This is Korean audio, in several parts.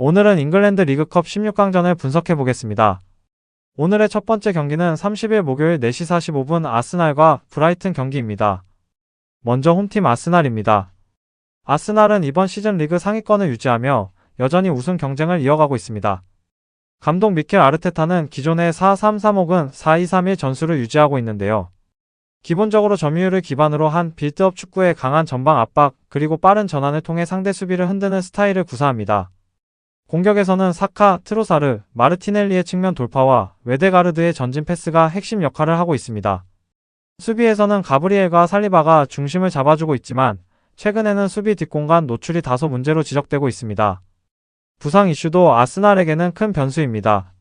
오늘은 잉글랜드 리그컵 16강전을 분석해 보겠습니다. 오늘의 첫 번째 경기는 30일 목요일 4시 45분 아스날과 브라이튼 경기입니다. 먼저 홈팀 아스날입니다. 아스날은 이번 시즌 리그 상위권을 유지하며 여전히 우승 경쟁을 이어가고 있습니다. 감독 미켈 아르테타는 기존의 4-3-3 혹은 4-2-3-1 전술을 유지하고 있는데요. 기본적으로 점유율을 기반으로 한 빌드업 축구의 강한 전방 압박 그리고 빠른 전환을 통해 상대 수비를 흔드는 스타일을 구사합니다. 공격에서는 사카, 트로사르, 마르티넬리의 측면 돌파와 웨데가르드의 전진 패스가 핵심 역할을 하고 있습니다. 수비에서는 가브리엘과 살리바가 중심을 잡아주고 있지만 최근에는 수비 뒷공간 노출이 다소 문제로 지적되고 있습니다. 부상 이슈도 아스날에게는 큰 변수입니다.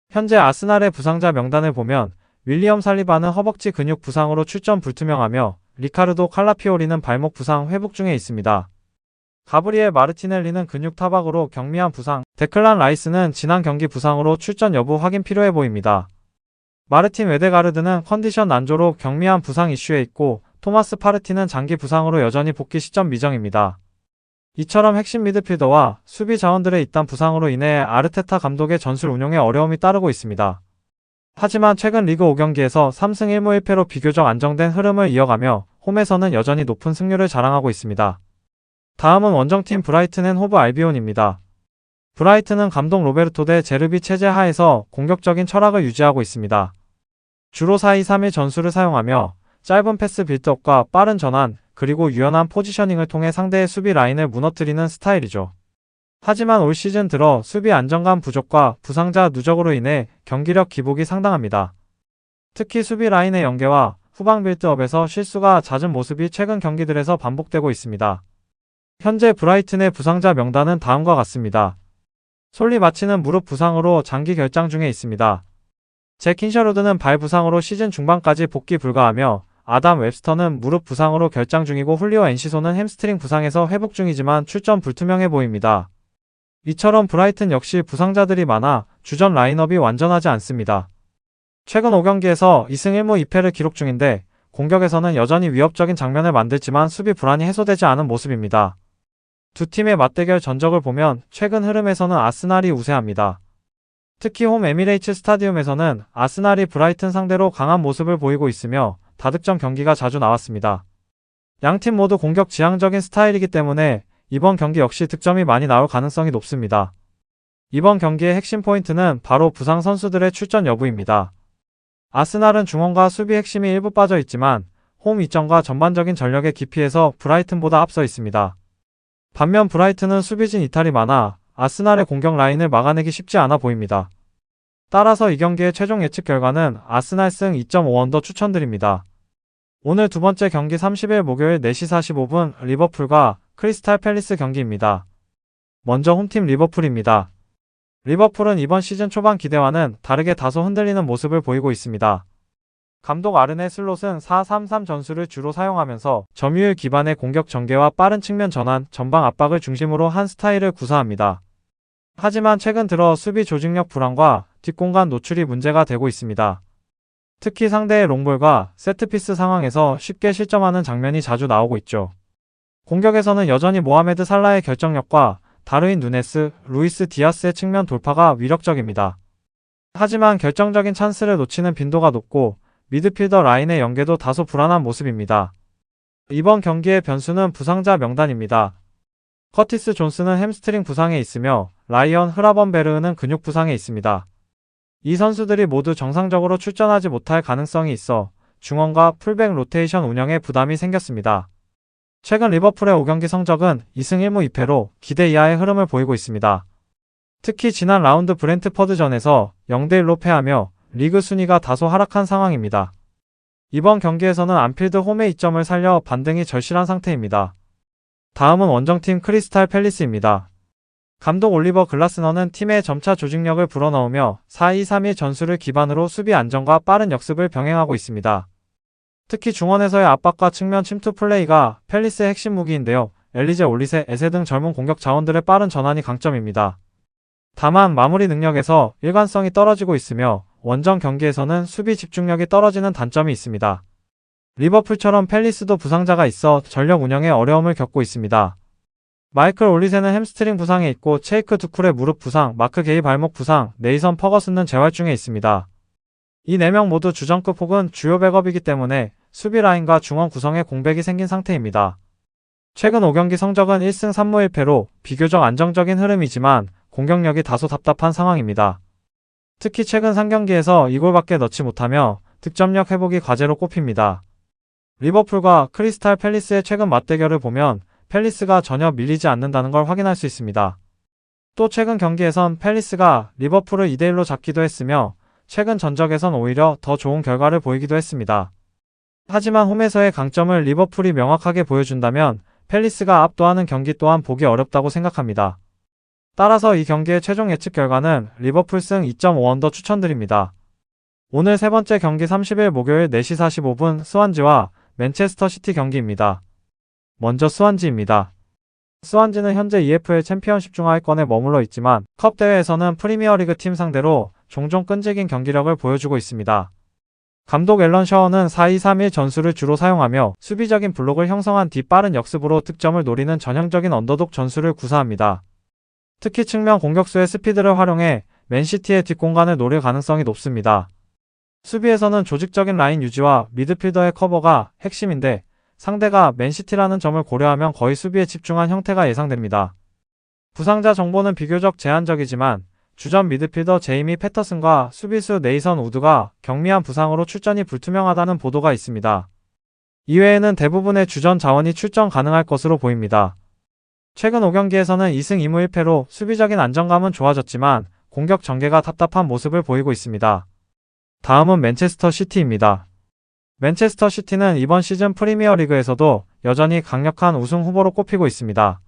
현재 아스날의 부상자 명단을 보면 윌리엄 살리바는 허벅지 근육 부상으로 출전 불투명하며 리카르도 칼라피오리는 발목 부상 회복 중에 있습니다. 가브리엘 마르티넬리는 근육 타박으로 경미한 부상, 데클란 라이스는 지난 경기 부상으로 출전 여부 확인 필요해 보입니다. 마르틴 웨데가르드는 컨디션 난조로 경미한 부상 이슈에 있고 토마스 파르티는 장기 부상으로 여전히 복귀 시점 미정입니다. 이처럼 핵심 미드필더와 수비 자원들의 잇단 부상으로 인해 아르테타 감독의 전술 운용에 어려움이 따르고 있습니다. 하지만 최근 리그 5경기에서 3승 1무 1패로 비교적 안정된 흐름을 이어가며 홈에서는 여전히 높은 승률을 자랑하고 있습니다. 다음은 원정팀 브라이튼 앤 호브 알비온입니다. 브라이튼은 감독 로베르토 데 제르비 체제 하에서 공격적인 철학을 유지하고 있습니다. 주로 4-2-3-1 전술을 사용하며 짧은 패스 빌드업과 빠른 전환, 그리고 유연한 포지셔닝을 통해 상대의 수비 라인을 무너뜨리는 스타일이죠. 하지만 올 시즌 들어 수비 안정감 부족과 부상자 누적으로 인해 경기력 기복이 상당합니다. 특히 수비 라인의 연계와 후방 빌드업에서 실수가 잦은 모습이 최근 경기들에서 반복되고 있습니다. 현재 브라이튼의 부상자 명단은 다음과 같습니다. 솔리 마치는 무릎 부상으로 장기 결장 중에 있습니다. 잭 힌셔로드는 발 부상으로 시즌 중반까지 복귀 불가하며 아담 웹스터는 무릎 부상으로 결장 중이고 훌리오 엔시소는 햄스트링 부상에서 회복 중이지만 출전 불투명해 보입니다. 이처럼 브라이튼 역시 부상자들이 많아 주전 라인업이 완전하지 않습니다. 최근 5경기에서 2승 1무 2패를 기록 중인데 공격에서는 여전히 위협적인 장면을 만들지만 수비 불안이 해소되지 않은 모습입니다. 두 팀의 맞대결 전적을 보면 최근 흐름에서는 아스날이 우세합니다. 특히 홈 에미레이츠 스타디움에서는 아스날이 브라이튼 상대로 강한 모습을 보이고 있으며 다득점 경기가 자주 나왔습니다. 양팀 모두 공격 지향적인 스타일이기 때문에 이번 경기 역시 득점이 많이 나올 가능성이 높습니다. 이번 경기의 핵심 포인트는 바로 부상 선수들의 출전 여부입니다. 아스날은 중원과 수비 핵심이 일부 빠져 있지만 홈 이점과 전반적인 전력의 깊이에서 브라이튼보다 앞서 있습니다. 반면 브라이튼은 수비진 이탈이 많아 아스날의 공격 라인을 막아내기 쉽지 않아 보입니다. 따라서 이 경기의 최종 예측 결과는 아스날 승 2.5 언더 추천드립니다. 오늘 두 번째 경기 30일 목요일 4시 45분 리버풀과 크리스탈 팰리스 경기입니다. 먼저 홈팀 리버풀입니다. 리버풀은 이번 시즌 초반 기대와는 다르게 다소 흔들리는 모습을 보이고 있습니다. 감독 아르네 슬롯은 4-3-3 전술을 주로 사용하면서 점유율 기반의 공격 전개와 빠른 측면 전환, 전방 압박을 중심으로 한 스타일을 구사합니다. 하지만 최근 들어 수비 조직력 불안과 뒷공간 노출이 문제가 되고 있습니다. 특히 상대의 롱볼과 세트피스 상황에서 쉽게 실점하는 장면이 자주 나오고 있죠. 공격에서는 여전히 모하메드 살라의 결정력과 다르윈 누네스, 루이스 디아스의 측면 돌파가 위력적입니다. 하지만 결정적인 찬스를 놓치는 빈도가 높고 미드필더 라인의 연계도 다소 불안한 모습입니다. 이번 경기의 변수는 부상자 명단입니다. 커티스 존스는 햄스트링 부상에 있으며 라이언 흐라번베르는 근육 부상에 있습니다. 이 선수들이 모두 정상적으로 출전하지 못할 가능성이 있어 중원과 풀백 로테이션 운영에 부담이 생겼습니다. 최근 리버풀의 5경기 성적은 2승 1무 2패로 기대 이하의 흐름을 보이고 있습니다. 특히 지난 라운드 브렌트퍼드전에서 0대1로 패하며 리그 순위가 다소 하락한 상황입니다. 이번 경기에서는 안필드 홈의 이점을 살려 반등이 절실한 상태입니다. 다음은 원정팀 크리스탈 팰리스입니다. 감독 올리버 글라스너는 팀의 점차 조직력을 불어넣으며 4-2-3-1 전술을 기반으로 수비 안정과 빠른 역습을 병행하고 있습니다. 특히 중원에서의 압박과 측면 침투 플레이가 팰리스의 핵심 무기인데요. 엘리제 올리세, 에세 등 젊은 공격 자원들의 빠른 전환이 강점입니다. 다만 마무리 능력에서 일관성이 떨어지고 있으며 원정 경기에서는 수비 집중력이 떨어지는 단점이 있습니다. 리버풀처럼 팰리스도 부상자가 있어 전력 운영에 어려움을 겪고 있습니다. 마이클 올리세는 햄스트링 부상에 있고 체이크 두쿨의 무릎 부상, 마크 게이 발목 부상, 네이선 퍼거슨은 재활 중에 있습니다. 이 4명 모두 주전급 혹은 주요 백업이기 때문에 수비 라인과 중원 구성에 공백이 생긴 상태입니다. 최근 5경기 성적은 1승 3무 1패로 비교적 안정적인 흐름이지만 공격력이 다소 답답한 상황입니다. 특히 최근 3경기에서 2골밖에 넣지 못하며 득점력 회복이 과제로 꼽힙니다. 리버풀과 크리스탈 팰리스의 최근 맞대결을 보면 팰리스가 전혀 밀리지 않는다는 걸 확인할 수 있습니다. 또 최근 경기에선 팰리스가 리버풀을 2대1로 잡기도 했으며 최근 전적에선 오히려 더 좋은 결과를 보이기도 했습니다. 하지만 홈에서의 강점을 리버풀이 명확하게 보여준다면 팰리스가 압도하는 경기 또한 보기 어렵다고 생각합니다. 따라서 이 경기의 최종 예측 결과는 리버풀 승 2.5언더 추천드립니다. 오늘 세 번째 경기 30일 목요일 4시 45분 스완지와 맨체스터 시티 경기입니다. 먼저 스완지입니다. 스완지는 현재 EFL 챔피언십 중하위권에 머물러 있지만 컵 대회에서는 프리미어리그 팀 상대로 종종 끈질긴 경기력을 보여주고 있습니다. 감독 앨런 셔어는 4-2-3-1 전술을 주로 사용하며 수비적인 블록을 형성한 뒤 빠른 역습으로 득점을 노리는 전형적인 언더독 전술을 구사합니다. 특히 측면 공격수의 스피드를 활용해 맨시티의 뒷공간을 노릴 가능성이 높습니다. 수비에서는 조직적인 라인 유지와 미드필더의 커버가 핵심인데 상대가 맨시티라는 점을 고려하면 거의 수비에 집중한 형태가 예상됩니다. 부상자 정보는 비교적 제한적이지만 주전 미드필더 제이미 패터슨과 수비수 네이선 우드가 경미한 부상으로 출전이 불투명하다는 보도가 있습니다. 이외에는 대부분의 주전 자원이 출전 가능할 것으로 보입니다. 최근 5경기에서는 2승 2무 1패로 수비적인 안정감은 좋아졌지만 공격 전개가 답답한 모습을 보이고 있습니다. 다음은 맨체스터 시티입니다. 맨체스터 시티는 이번 시즌 프리미어리그에서도 여전히 강력한 우승 후보로 꼽히고 있습니다.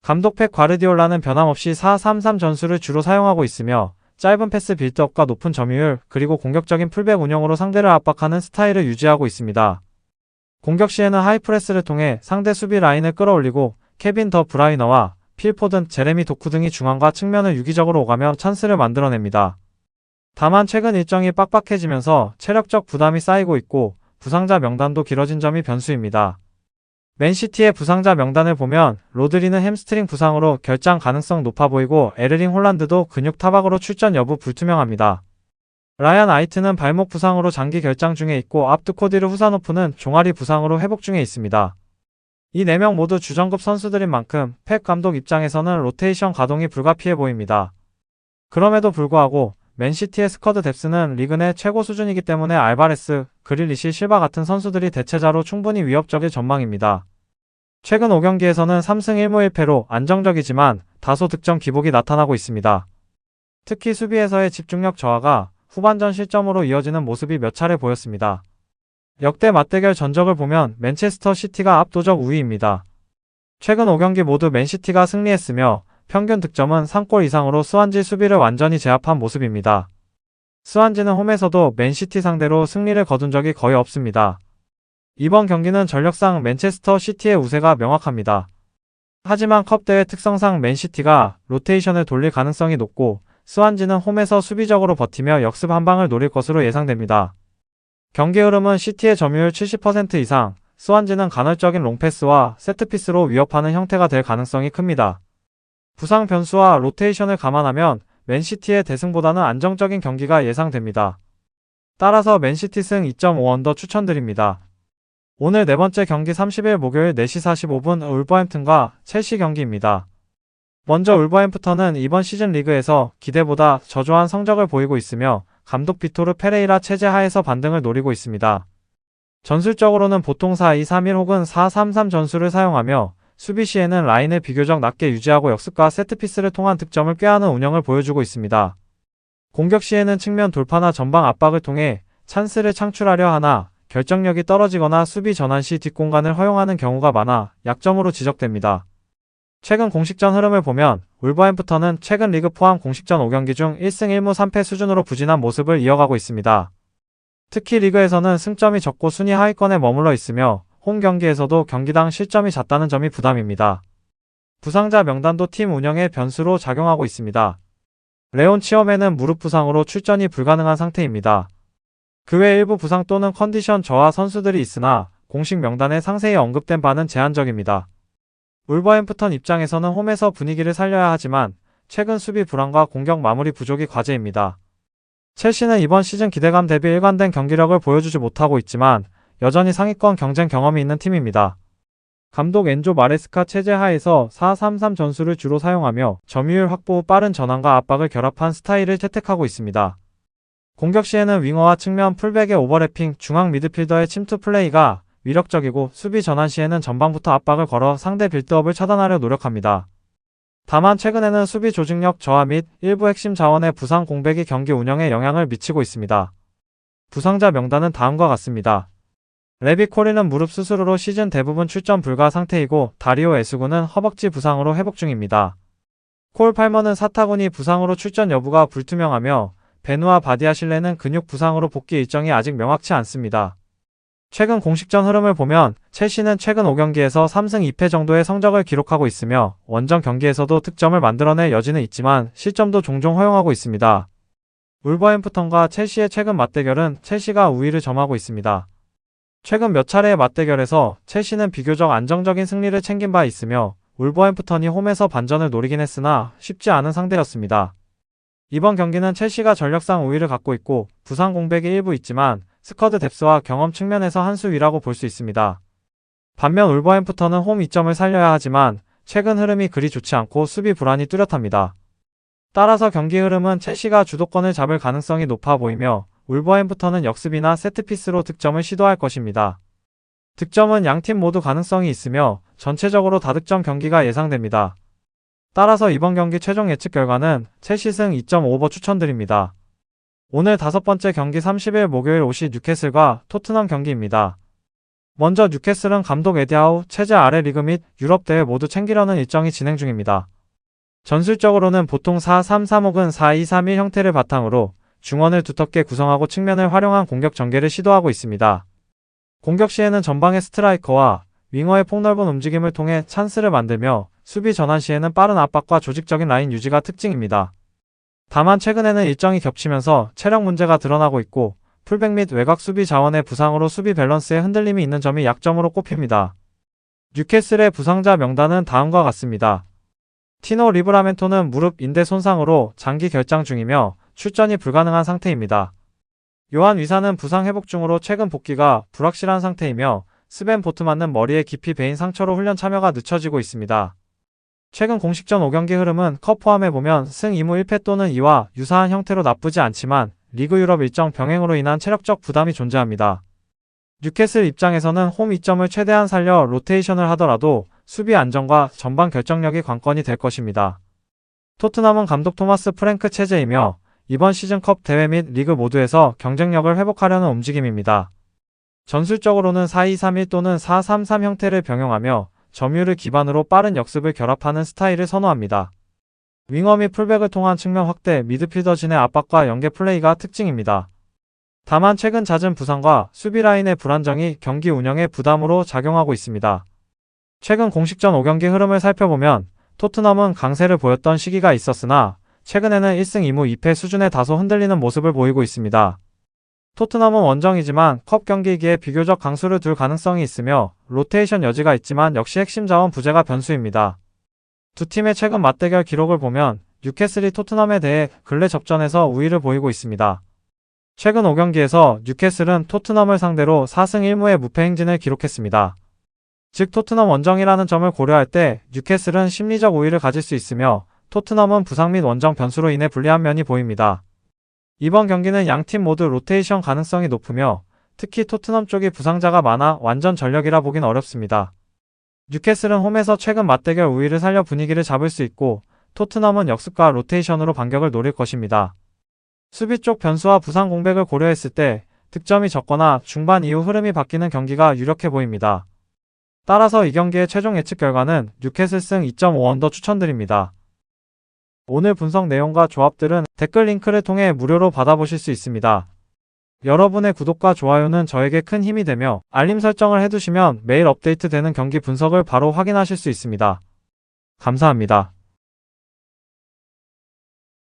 감독 펩 과르디올라는 변함없이 4-3-3 전술을 주로 사용하고 있으며 짧은 패스 빌드업과 높은 점유율 그리고 공격적인 풀백 운영으로 상대를 압박하는 스타일을 유지하고 있습니다. 공격 시에는 하이프레스를 통해 상대 수비 라인을 끌어올리고 케빈 더 브라이너와 필 포든, 제레미 도쿠 등이 중앙과 측면을 유기적으로 오가며 찬스를 만들어냅니다. 다만 최근 일정이 빡빡해지면서 체력적 부담이 쌓이고 있고 부상자 명단도 길어진 점이 변수입니다. 맨시티의 부상자 명단을 보면 로드리는 햄스트링 부상으로 결장 가능성 높아 보이고 에르링 홀란드도 근육 타박으로 출전 여부 불투명합니다. 라얀 아이트는 발목 부상으로 장기 결장 중에 있고 압두코디르 후사노프는 종아리 부상으로 회복 중에 있습니다. 이 4명 모두 주전급 선수들인 만큼 펩 감독 입장에서는 로테이션 가동이 불가피해 보입니다. 그럼에도 불구하고 맨시티의 스쿼드 뎁스는 리그 내 최고 수준이기 때문에 알바레스, 그릴리시, 실바 같은 선수들이 대체자로 충분히 위협적일 전망입니다. 최근 5경기에서는 3승 1무 1패로 안정적이지만 다소 득점 기복이 나타나고 있습니다. 특히 수비에서의 집중력 저하가 후반전 실점으로 이어지는 모습이 몇 차례 보였습니다. 역대 맞대결 전적을 보면 맨체스터 시티가 압도적 우위입니다. 최근 5경기 모두 맨시티가 승리했으며 평균 득점은 3골 이상으로 스완지 수비를 완전히 제압한 모습입니다. 스완지는 홈에서도 맨시티 상대로 승리를 거둔 적이 거의 없습니다. 이번 경기는 전력상 맨체스터 시티의 우세가 명확합니다. 하지만 컵대회 특성상 맨시티가 로테이션을 돌릴 가능성이 높고 스완지는 홈에서 수비적으로 버티며 역습 한 방을 노릴 것으로 예상됩니다. 경기 흐름은 시티의 점유율 70% 이상, 스완지는 간헐적인 롱패스와 세트피스로 위협하는 형태가 될 가능성이 큽니다. 부상 변수와 로테이션을 감안하면 맨시티의 대승보다는 안정적인 경기가 예상됩니다. 따라서 맨시티 승 2.5언더 추천드립니다. 오늘 네 번째 경기 30일 목요일 4시 45분 울버햄튼과 첼시 경기입니다. 먼저 울버햄프턴은 이번 시즌 리그에서 기대보다 저조한 성적을 보이고 있으며 감독 비토르 페레이라 체제 하에서 반등을 노리고 있습니다. 전술적으로는 보통 4-2-3-1 혹은 4-3-3 전술을 사용하며 수비 시에는 라인을 비교적 낮게 유지하고 역습과 세트피스를 통한 득점을 꾀하는 운영을 보여주고 있습니다. 공격 시에는 측면 돌파나 전방 압박을 통해 찬스를 창출하려 하나 결정력이 떨어지거나 수비 전환 시 뒷공간을 허용하는 경우가 많아 약점으로 지적됩니다. 최근 공식전 흐름을 보면 울버햄프턴은 최근 리그 포함 공식전 5경기 중 1승 1무 3패 수준으로 부진한 모습을 이어가고 있습니다. 특히 리그에서는 승점이 적고 순위 하위권에 머물러 있으며 홈 경기에서도 경기당 실점이 잦다는 점이 부담입니다. 부상자 명단도 팀 운영의 변수로 작용하고 있습니다. 레온 치어맨은 무릎 부상으로 출전이 불가능한 상태입니다. 그 외 일부 부상 또는 컨디션 저하 선수들이 있으나 공식 명단에 상세히 언급된 바는 제한적입니다. 울버햄프턴 입장에서는 홈에서 분위기를 살려야 하지만 최근 수비 불안과 공격 마무리 부족이 과제입니다. 첼시는 이번 시즌 기대감 대비 일관된 경기력을 보여주지 못하고 있지만 여전히 상위권 경쟁 경험이 있는 팀입니다. 감독 엔조 마레스카 체제 하에서 4-3-3 전술을 주로 사용하며 점유율 확보 후 빠른 전환과 압박을 결합한 스타일을 채택하고 있습니다. 공격 시에는 윙어와 측면 풀백의 오버래핑, 중앙 미드필더의 침투 플레이가 위력적이고 수비 전환 시에는 전방부터 압박을 걸어 상대 빌드업을 차단하려 노력합니다. 다만 최근에는 수비 조직력 저하 및 일부 핵심 자원의 부상 공백이 경기 운영에 영향을 미치고 있습니다. 부상자 명단은 다음과 같습니다. 레비 코리는 무릎 수술으로 시즌 대부분 출전 불가 상태이고 다리오 에스구는 허벅지 부상으로 회복 중입니다. 콜 팔머는 사타구니 부상으로 출전 여부가 불투명하며 베누아 바디아실레는 근육 부상으로 복귀 일정이 아직 명확치 않습니다. 최근 공식전 흐름을 보면 첼시는 최근 5경기에서 3승 2패 정도의 성적을 기록하고 있으며 원정 경기에서도 득점을 만들어낼 여지는 있지만 실점도 종종 허용하고 있습니다. 울버햄프턴과 첼시의 최근 맞대결은 첼시가 우위를 점하고 있습니다. 최근 몇 차례의 맞대결에서 첼시는 비교적 안정적인 승리를 챙긴 바 있으며 울버햄프턴이 홈에서 반전을 노리긴 했으나 쉽지 않은 상대였습니다. 이번 경기는 첼시가 전력상 우위를 갖고 있고 부상 공백이 일부 있지만 스쿼드 뎁스와 경험 측면에서 한 수 위라고 볼 수 있습니다. 반면 울버햄프턴은 홈 이점을 살려야 하지만 최근 흐름이 그리 좋지 않고 수비 불안이 뚜렷합니다. 따라서 경기 흐름은 첼시가 주도권을 잡을 가능성이 높아 보이며 울버햄프턴은 역습이나 세트피스로 득점을 시도할 것입니다. 득점은 양팀 모두 가능성이 있으며 전체적으로 다득점 경기가 예상됩니다. 따라서 이번 경기 최종 예측 결과는 첼시 승 2.5버 추천드립니다. 오늘 5번째 경기 30일 목요일 오시 뉴캐슬과 토트넘 경기입니다. 먼저 뉴캐슬은 감독 에디하우 체제 아래 리그 및 유럽 대회 모두 챙기려는 일정이 진행 중입니다. 전술적으로는 보통 4-3-3 혹은 4-2-3-1 형태를 바탕으로 중원을 두텁게 구성하고 측면을 활용한 공격 전개를 시도하고 있습니다. 공격 시에는 전방의 스트라이커와 윙어의 폭넓은 움직임을 통해 찬스를 만들며 수비 전환 시에는 빠른 압박과 조직적인 라인 유지가 특징입니다. 다만 최근에는 일정이 겹치면서 체력 문제가 드러나고 있고 풀백 및 외곽 수비 자원의 부상으로 수비 밸런스에 흔들림이 있는 점이 약점으로 꼽힙니다. 뉴캐슬의 부상자 명단은 다음과 같습니다. 티노 리브라멘토는 무릎 인대 손상으로 장기 결장 중이며 출전이 불가능한 상태입니다. 요한 위사는 부상 회복 중으로 최근 복귀가 불확실한 상태이며 스벤 보트만은 머리에 깊이 베인 상처로 훈련 참여가 늦춰지고 있습니다. 최근 공식전 5경기 흐름은 컵 포함해보면 승 2무 1패 또는 2와 유사한 형태로 나쁘지 않지만 리그 유럽 일정 병행으로 인한 체력적 부담이 존재합니다. 뉴캐슬 입장에서는 홈 이점을 최대한 살려 로테이션을 하더라도 수비 안정과 전방 결정력이 관건이 될 것입니다. 토트넘은 감독 토마스 프랭크 체제이며 이번 시즌 컵 대회 및 리그 모두에서 경쟁력을 회복하려는 움직임입니다. 전술적으로는 4-2-3-1 또는 4-3-3 형태를 병용하며 점유율을 기반으로 빠른 역습을 결합하는 스타일을 선호합니다. 윙어 및 풀백을 통한 측면 확대, 미드필더진의 압박과 연계 플레이가 특징입니다. 다만 최근 잦은 부상과 수비 라인의 불안정이 경기 운영에 부담으로 작용하고 있습니다. 최근 공식전 5경기 흐름을 살펴보면 토트넘은 강세를 보였던 시기가 있었으나 최근에는 1승 2무 2패 수준에 다소 흔들리는 모습을 보이고 있습니다. 토트넘은 원정이지만 컵 경기이기에 비교적 강수를 둘 가능성이 있으며 로테이션 여지가 있지만 역시 핵심 자원 부재가 변수입니다. 두 팀의 최근 맞대결 기록을 보면 뉴캐슬이 토트넘에 대해 근래 접전에서 우위를 보이고 있습니다. 최근 5경기에서 뉴캐슬은 토트넘을 상대로 4승 1무의 무패 행진을 기록했습니다. 즉 토트넘 원정이라는 점을 고려할 때 뉴캐슬은 심리적 우위를 가질 수 있으며 토트넘은 부상 및 원정 변수로 인해 불리한 면이 보입니다. 이번 경기는 양팀 모두 로테이션 가능성이 높으며 특히 토트넘 쪽이 부상자가 많아 완전 전력이라 보긴 어렵습니다. 뉴캐슬은 홈에서 최근 맞대결 우위를 살려 분위기를 잡을 수 있고 토트넘은 역습과 로테이션으로 반격을 노릴 것입니다. 수비 쪽 변수와 부상 공백을 고려했을 때 득점이 적거나 중반 이후 흐름이 바뀌는 경기가 유력해 보입니다. 따라서 이 경기의 최종 예측 결과는 뉴캐슬 승 2.5 언더 추천드립니다. 오늘 분석 내용과 조합들은 댓글 링크를 통해 무료로 받아보실 수 있습니다. 여러분의 구독과 좋아요는 저에게 큰 힘이 되며 알림 설정을 해두시면 매일 업데이트되는 경기 분석을 바로 확인하실 수 있습니다. 감사합니다.